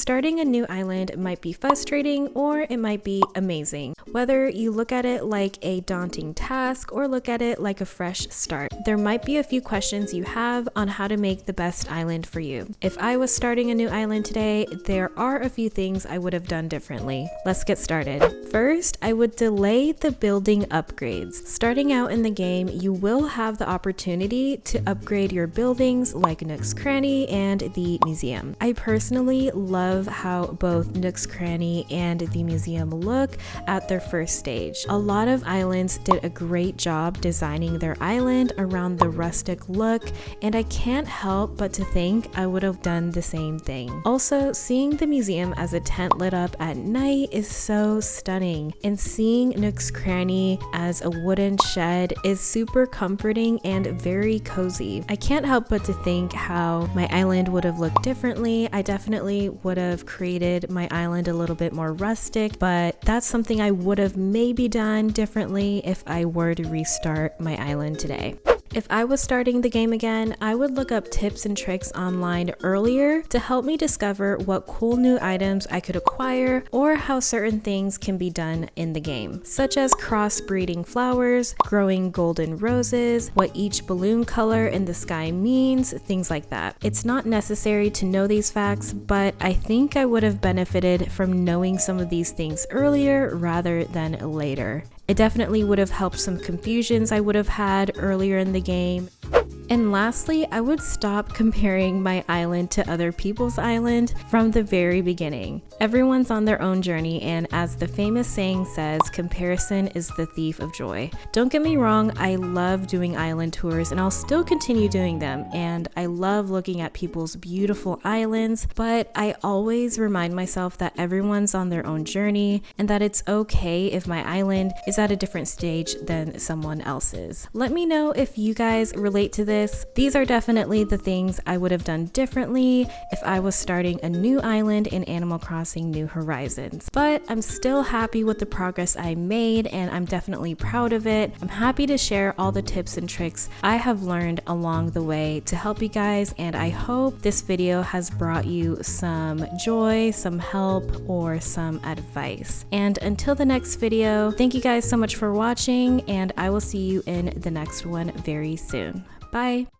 Starting a new island might be frustrating or it might be amazing. Whether you look at it like a daunting task or look at it like a fresh start, there might be a few questions you have on how to make the best island for you. If I was starting a new island today, there are a few things I would have done differently. Let's get started. First, I would delay the building upgrades. Starting out in the game, you will have the opportunity to upgrade your buildings like Nook's Cranny and the museum. I personally love how both Nook's Cranny and the museum look at their first stage. A lot of islands did a great job designing their island around the rustic look, and I can't help but to think I would have done the same thing. Also, seeing the museum as a tent lit up at night is so stunning, and seeing Nook's Cranny as a wooden shed is super comforting and very cozy. I can't help but to think how my island would have looked differently. I definitely would have created my island a little bit more rustic, but that's something I would have maybe done differently if I were to restart my island today. If I was starting the game again, I would look up tips and tricks online earlier to help me discover what cool new items I could acquire or how certain things can be done in the game, such as crossbreeding flowers, growing golden roses, what each balloon color in the sky means, things like that. It's not necessary to know these facts, but I think I would have benefited from knowing some of these things earlier rather than later. It definitely would have helped some confusions I would have had earlier in the game. And lastly, I would stop comparing my island to other people's island from the very beginning. Everyone's on their own journey, and as the famous saying says, comparison is the thief of joy. Don't get me wrong, I love doing island tours and I'll still continue doing them, and I love looking at people's beautiful islands, but I always remind myself that everyone's on their own journey and that it's okay if my island is at a different stage than someone else's. Let me know if you guys relate to this. These are definitely the things I would have done differently if I was starting a new island in Animal Crossing New Horizons. But I'm still happy with the progress I made, and I'm definitely proud of it. I'm happy to share all the tips and tricks I have learned along the way to help you guys, and I hope this video has brought you some joy, some help, or some advice. And until the next video, thank you guys so much for watching, and I will see you in the next one very soon. Bye!